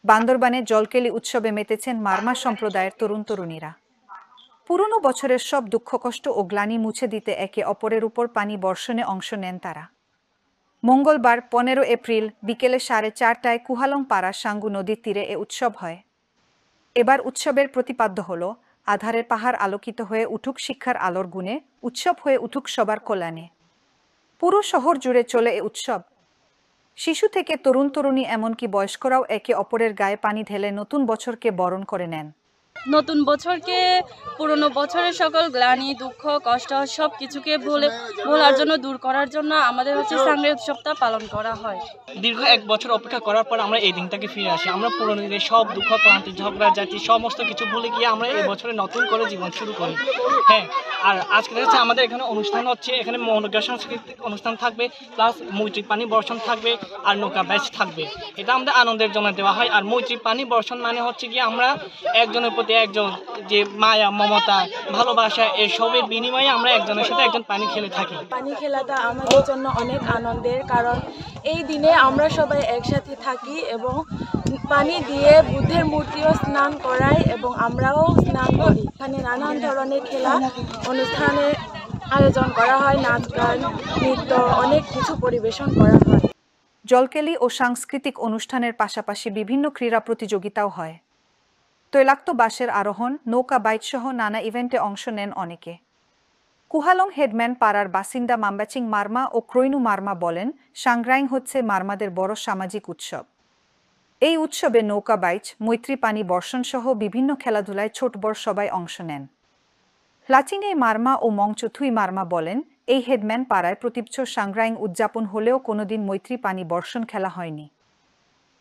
বান্দরবানে জলকেলি উৎসবে মেতেছেন মারমা সম্প্রদায়ের তরুণ তরুণীরা। পুরনো বছরের সব দুঃখ কষ্ট ও গ্লানি মুছে দিতে একে অপরের উপর পানি বর্ষণে অংশ নেন তারা। মঙ্গলবার 15 এপ্রিল বিকেলে 4:30টায় কুহালং পাড়া সাঙ্গু নদীর তীরে এ উৎসব হয়। এবার উৎসবের প্রতিপাদ্য হল আধারের পাহাড় আলোকিত হয়ে উঠুক শিক্ষার আলোর গুণে, উৎসব হয়ে উঠুক সবার কল্যাণে। পুরো শহর জুড়ে চলে এ উৎসব। শিশু থেকে তরুণ তরুণী এমনকি বয়স্করাও একে অপরের গায়ে পানি ঢেলে নতুন বছরকে বরণ করে নেন। নতুন বছরকে পুরনো বছরের সকল গ্লানি দুঃখ কষ্ট সব কিছুকে ভোলার জন্য দূর করার জন্য আমাদের সাংগ্রাই উৎসবটা পালন করা হয়। দীর্ঘ 1 বছর অপেক্ষা করার পর আমরা এই দিনটাকে ফিরে আসি। আমরা পুরনো দিনের সব দুঃখ ক্লান্তি ঝগড়া জাতি সমস্ত কিছু ভুলে গিয়ে আমরা এই বছরে নতুন করে জীবন শুরু করি। হ্যাঁ, আর আজকে হচ্ছে আমাদের এখানে অনুষ্ঠান হচ্ছে, এখানে মনোজ্ঞ সাংস্কৃতিক অনুষ্ঠান থাকবে, প্লাস মৈত্রী পানি বর্ষণ থাকবে আর নৌকা ব্যাচ থাকবে। এটা আমাদের আনন্দের জন্য দেওয়া হয়। আর মৈত্রী পানি বর্ষণ মানে হচ্ছে গিয়ে আমরা একজনের প্রতি একজন যে মায়া মমতা ভালোবাসা এসবের বিনিময়ে আমরা একজনের সাথে একজন পানি খেলে থাকি। পানি খেলাটা আমাদের জন্য অনেক আনন্দের, কারণ এই দিনে আমরা সবাই একসাথে থাকি এবং পানি দিয়ে বুদ্ধের মূর্তিও স্নান করাই এবং আমরাও স্নান করি। এখানে নানান ধরনের খেলা অনুষ্ঠানের আয়োজন করা হয়, নাচ গান নৃত্য অনেক কিছু পরিবেশন করা হয়। জলকেলি ও সাংস্কৃতিক অনুষ্ঠানের পাশাপাশি বিভিন্ন ক্রীড়া প্রতিযোগিতাও হয়। তৈলাক্ত বাসের আরোহণ, নৌকা বাইচ সহ নানা ইভেন্টে অংশ নেন অনেকে। কুহালং হেডম্যান পাড়ার বাসিন্দা মাম্বাচিং মারমা ও ক্রৈনু মারমা বলেন, সাংগ্রাইং হচ্ছে মারমাদের বড় সামাজিক উৎসব। এই উৎসবে নৌকা বাইচ, মৈত্রী পানি বর্ষণ সহ বিভিন্ন খেলাধুলায় ছোট বড় সবাই অংশ নেন। লাচিনে মারমা ও মংচথুই মারমা বলেন, এই হেডম্যান পাড়ায় প্রতিবছর সাংগ্রাইং উদযাপন হলেও কোনোদিন মৈত্রী পানি বর্ষণ খেলা হয়নি।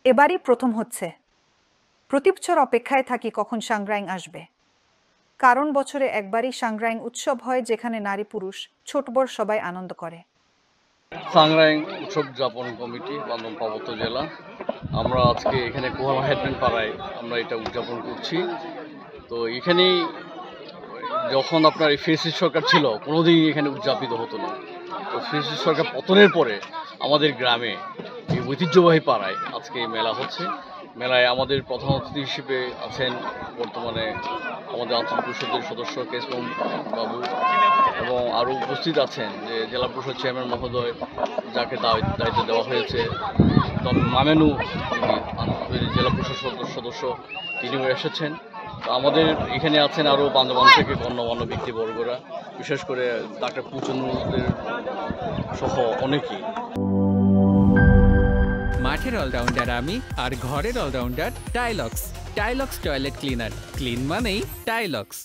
এবারই প্রথম হচ্ছে। প্রতিবছর অপেক্ষায় থাকি কখন সাংগ্রাইং আসবে, কারণ বছরে একবারই সাংগ্রাইং উৎসব হয় যেখানে নারী পুরুষ ছোট বড় সবাই আনন্দ করে। সাংগ্রাইং উৎসব উদযাপন কমিটি বান্দরবান পার্বত্য জেলা, আমরা আজকে এখানে কুহালং হেডম্যান পাড়ায় আমরা এটা উদযাপন করছি। তো এখানেই যখন আপনার এই ফ্যাসিস্ট সরকার ছিল কোনোদিনই এখানে উদযাপিত হতো না। তো ফ্যাসিস্ট সরকার পতনের পরে আমাদের গ্রামে এই ঐতিহ্যবাহী পাড়ায় আজকে এই মেলা হচ্ছে। মেলায় আমাদের প্রধান অতিথি হিসেবে আছেন বর্তমানে আমাদের আঞ্চলিক পরিষদের সদস্য কেসমম বাবু, এবং আরও উপস্থিত আছেন যে জেলা পরিষদ চেয়ারম্যান মহোদয়, যাকে দায়িত্ব দেওয়া হয়েছে মামেনু, তিনি জেলা পরিষদ সদস্য, তিনিও এসেছেন। তো আমাদের এখানে আছেন আরও বান্দরবান থেকে গণ্যমান্য ব্যক্তিবর্গরা, বিশেষ করে ডাক্তার পুচনুদের সহ অনেকেই। মাঠের অলরাউন্ডার আমি, আর ঘরের allrounder Tylex. Tylex toilet cleaner, clean মানেই টাইলক্স।